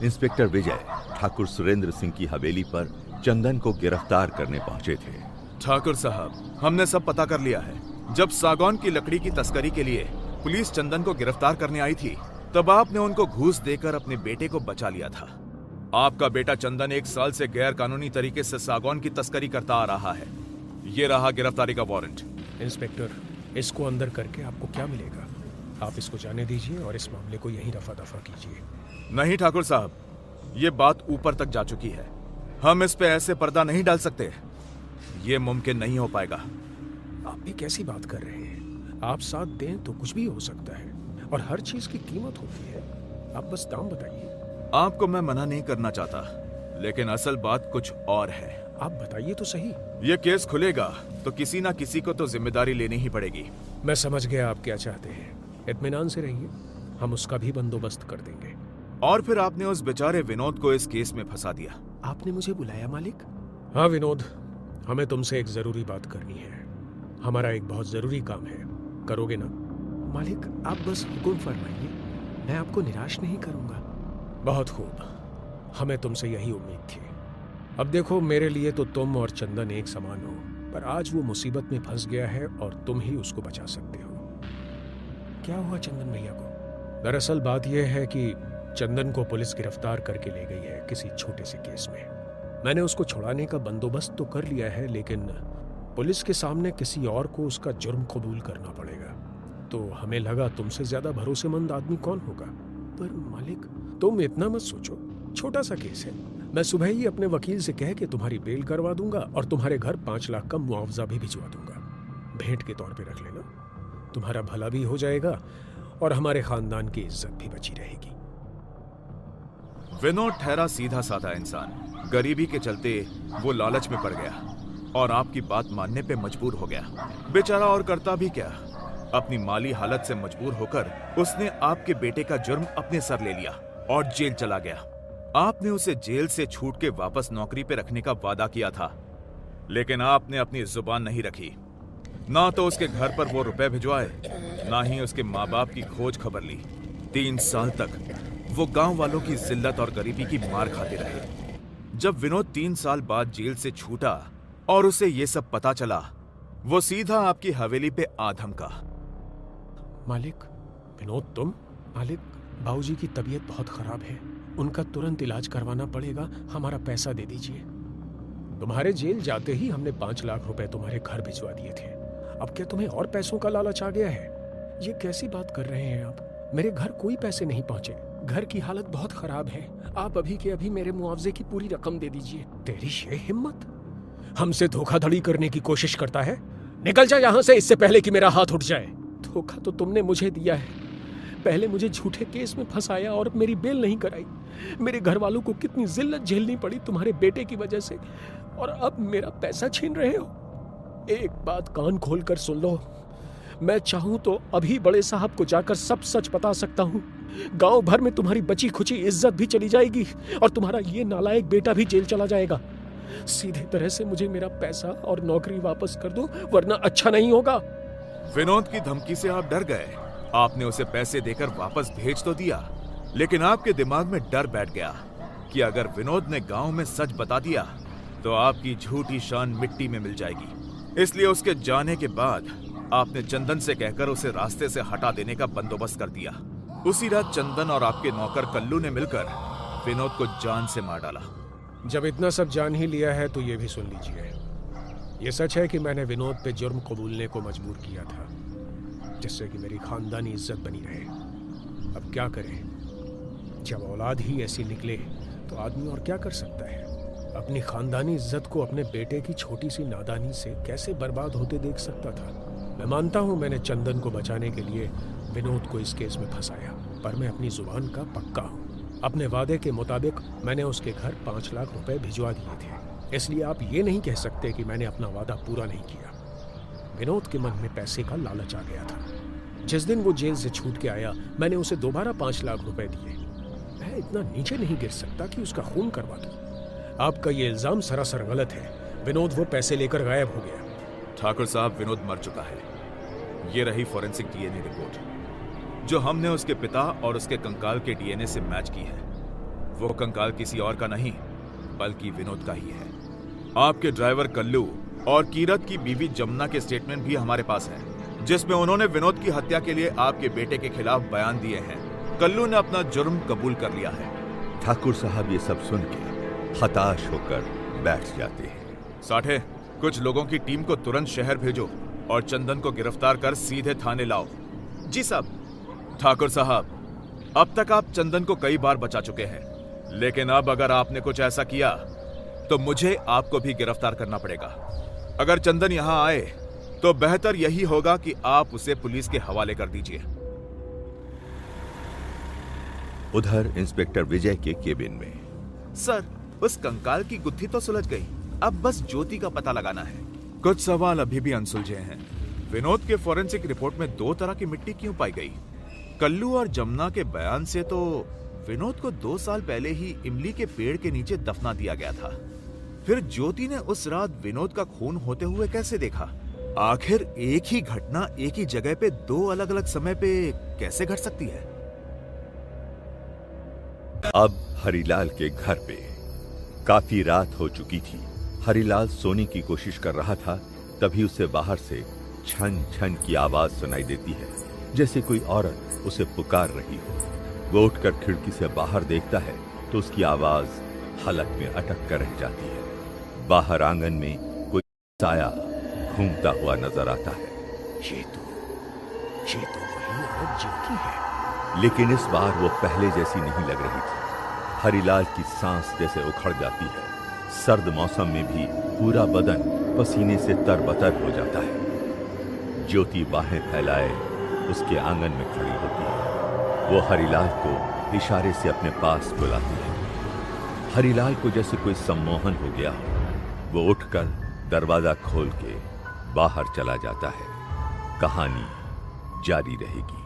Inspector Vijay Thakur Surendra Singh की हवेली पर चंदन को गिरफ्तार करने पहुंचे थे। ठाकुर साहब, हमने सब पता कर लिया है। जब सागौन की लकड़ी की तस्करी के लिए पुलिस चंदन को गिरफ्तार करने आई थी, तब आपने उनको घूस देकर अपने बेटे को बचा लिया था। आपका बेटा चंदन 1 साल से गैर कानूनी तरीके से सागौन की तस्करी करता आ रहा है। ये रहा गिरफ्तारी का वारंट। इंस्पेक्टर, इसको अंदर करके आपको क्या मिलेगा? आप इसको जाने दीजिए और इस मामले को यहीं रफा दफा कीजिए। नहीं ठाकुर साहब, ये बात ऊपर तक जा चुकी है। हम इस पे ऐसे पर्दा नहीं डाल सकते। ये मुमकिन नहीं हो पाएगा। आप भी कैसी बात कर रहे हैं? आप साथ दें तो कुछ भी हो सकता है, और हर चीज की कीमत होती है। आप बस दाम बताइए। आपको मैं मना नहीं करना चाहता, लेकिन असल बात कुछ और है। आप बताइए तो सही। ये केस खुलेगा तो किसी ना किसी को तो जिम्मेदारी लेनी ही पड़ेगी। मैं समझ गया आप क्या चाहते हैं। इत्मीनान से रहिए, हम उसका भी बंदोबस्त कर देंगे। और फिर आपने उस बेचारे विनोद को इस केस में फंसा दिया। आपने मुझे बुलाया मालिक? हाँ विनोद, हमें तुमसे एक जरूरी बात करनी है। हमारा एक बहुत जरूरी काम है, करोगे ना? मालिक, आप बस हुक्म फरमाइए, मैं आपको निराश नहीं करूंगा। बहुत खूब, हमें तुमसे यही उम्मीद थी। अब देखो, मेरे लिए तो तुम और चंदन एक समान हो, पर आज वो मुसीबत में फंस गया है और तुम ही उसको बचा सकते हो। क्या हुआ चंदन भैया को? दरअसल बात यह है कि चंदन को पुलिस गिरफ्तार करके ले गई है किसी छोटे से केस में। मैंने उसको छुड़ाने का बंदोबस्त तो कर लिया है, लेकिन पुलिस के सामने किसी और को उसका जुर्म कबूल करना पड़ेगा। तो हमें लगा तुमसे ज्यादा भरोसेमंद आदमी कौन होगा। पर मालिक, तुम इतना मत सोचो, छोटा सा केस है। मैं सुबह ही अपने वकील से कह के तुम्हारी बेल करवा दूंगा और तुम्हारे घर 5 लाख का मुआवजा भी भिजवा दूंगा। भेंट के तौर पे रख लेना, तुम्हारा भला भी हो जाएगा और हमारे खानदान की इज्जत भी बची रहेगी। विनोद ठहरा सीधा साधा इंसान। गरीबी के चलते वो लालच में पड़ गया और आपकी बात मानने पे मजबूर हो गया। बेचारा और करता भी क्या, अपनी माली हालत से मजबूर होकर उसने आपके बेटे का जुर्म अपने सर ले लिया और जेल चला गया। आपने उसे जेल से छूट के वापस नौकरी पे रखने का वादा किया था, लेकिन आपने अपनी जुबान नहीं रखी। ना तो उसके घर पर वो रुपए भिजवाए, ना ही उसके माँ बाप की खोज खबर ली। 3 साल तक वो गांव वालों की जिल्लत और गरीबी की मार खाते रहे। जब विनोद 3 साल बाद जेल से छूटा और उसे ये सब पता चला, वो सीधा आपकी हवेली पे आ धमका। मालिक, विनोद तुम? मालिक, बाबूजी की तबीयत बहुत खराब है, उनका तुरंत इलाज करवाना पड़ेगा, हमारा पैसा दे दीजिए। तुम्हारे जेल जाते ही हमने 5 लाख रुपए तुम्हारे घर भिजवा दिए थे। अब क्या तुम्हें और पैसों का लालच आ गया है? ये कैसी बात कर रहे हैं आप? मेरे घर कोई पैसे नहीं पहुंचे, घर की हालत बहुत खराब है। आप अभी के अभी मेरे मुआवजे की पूरी रकम दे दीजिए। तेरी ये हिम्मत? हमसे धोखाधड़ी करने की कोशिश करता है? निकल जा यहाँ से, इससे पहले कि मेरा हाथ उठ जाए। धोखा तो तुमने मुझे दिया है। पहले मुझे झूठे केस में फंसाया और मेरी बेल नहीं कराई। मेरे घर वालों को कितनी जिल्लत झेलनी पड़ी तुम्हारे बेटे की वजह से, और अब मेरा पैसा छीन रहे हो। एक बात कान खोल कर सुन लो, मैं चाहूं तो अभी बड़े साहब को जाकर सब सच बता सकता हूं। गांव भर में तुम्हारी बची खुची इज्जत भी चली जाएगी और तुम्हारा ये नालायक बेटा भी जेल चला जाएगा। सीधे तरह से मुझे मेरा पैसा और नौकरी वापस कर दो, वरना अच्छा नहीं होगा। विनोद की धमकी से आप डर गए। आपने उसे पैसे देकर वापस भेज तो दिया, लेकिन आपके दिमाग में डर बैठ गया कि अगर विनोद ने गांव में सच बता दिया तो आपकी झूठी शान मिट्टी में मिल जाएगी। इसलिए उसके जाने के बाद आपने चंदन से कहकर उसे रास्ते से हटा देने का बंदोबस्त कर दिया। उसी रात चंदन और आपके नौकर कल्लू ने मिलकर विनोद को जान से मार डाला। जब इतना सब जान ही लिया है तो ये भी सुन लीजिए। ये सच है कि मैंने विनोद पे जुर्म कबूलने को मजबूर किया था, जिससे कि मेरी खानदानी इज्जत बनी रहे। अब क्या करें, जब औलाद ही ऐसी निकले तो आदमी और क्या कर सकता है। अपनी खानदानी इज्जत को अपने बेटे की छोटी सी नादानी से कैसे बर्बाद होते देख सकता था। मैं मानता हूं मैंने चंदन को बचाने के लिए विनोद को इस केस में फंसाया, पर मैं अपनी जुबान का पक्का हूं। अपने वादे के मुताबिक मैंने उसके घर 5 लाख रुपए भिजवा दिए थे, इसलिए आप ये नहीं कह सकते कि मैंने अपना वादा पूरा नहीं किया। विनोद के मन में पैसे का लालच आ गया था। जिस दिन वो जेल से छूट के आया, मैंने उसे दोबारा 5 लाख रुपए दिए। मैं इतना नीचे नहीं गिर सकता कि उसका खून करवा दूं। आपका ये इल्जाम सरासर गलत है। विनोद वो पैसे लेकर गायब हो गया। ठाकुर साहब, विनोद मर चुका है। ये रही फॉरेंसिक डीएनए रिपोर्ट जो हमने उसके पिता और उसके कंकाल के डीएनए से मैच की है। वो कंकाल किसी और का नहीं बल्कि विनोद का ही है। आपके ड्राइवर कल्लू और कीरत की बीवी जमुना के स्टेटमेंट भी हमारे पास है, जिसमें उन्होंने विनोद की हत्या के लिए आपके बेटे के खिलाफ बयान दिए हैं। कल्लू ने अपना जुर्म कबूल कर लिया है। ठाकुर साहब ये सब सुन के हताश होकर बैठ जाते हैं। साठे, कुछ लोगों की टीम को तुरंत शहर भेजो और चंदन को गिरफ्तार कर सीधे थाने लाओ। जी साहब। ठाकुर साहब, अब तक आप चंदन को कई बार बचा चुके हैं, लेकिन अब अगर आपने कुछ ऐसा किया तो मुझे आपको भी गिरफ्तार करना पड़ेगा। अगर चंदन यहां आए तो बेहतर यही होगा कि आप उसे पुलिस के हवाले कर दीजिए। उधर इंस्पेक्टर विजय के केबिन में। सर, उस कंकाल की गुत्थी तो सुलझ गई, अब बस ज्योति का पता लगाना है। कुछ सवाल अभी भी अनसुलझे हैं। विनोद के फॉरेंसिक रिपोर्ट में 2 तरह की मिट्टी क्यों पाई गई? कल्लू और जमुना के बयान से तो विनोद को 2 साल पहले ही इमली के पेड़ के नीचे दफना दिया गया था। फिर ज्योति ने उस रात विनोद का खून होते हुए कैसे देखा? आखिर एक ही घटना एक ही जगह पे 2 अलग अलग समय पे कैसे घट सकती है? अब हरिलाल के घर पे काफी रात हो चुकी थी। हरिलाल सोने की कोशिश कर रहा था, तभी उसे बाहर से छन छन की आवाज सुनाई देती है, जैसे कोई औरत उसे पुकार रही हो। वो उठकर खिड़की से बाहर देखता है तो उसकी आवाज हलक में अटक कर रह जाती है। बाहर आंगन में कोई साया घूमता हुआ नजर आता है। ये तो वही औरत ज्योति है। लेकिन इस बार वो पहले जैसी नहीं लग रही थी। हरिलाल की सांस जैसे उखड़ जाती है। सर्द मौसम में भी पूरा बदन पसीने से तरबतर हो जाता है। ज्योति बाहें फैलाए उसके आंगन में खड़ी होती है। वो हरिलाल को इशारे से अपने पास बुलाती है। हरिलाल को जैसे कोई सम्मोहन हो गया हो। वो उठकर दरवाजा खोल के बाहर चला जाता है। कहानी जारी रहेगी।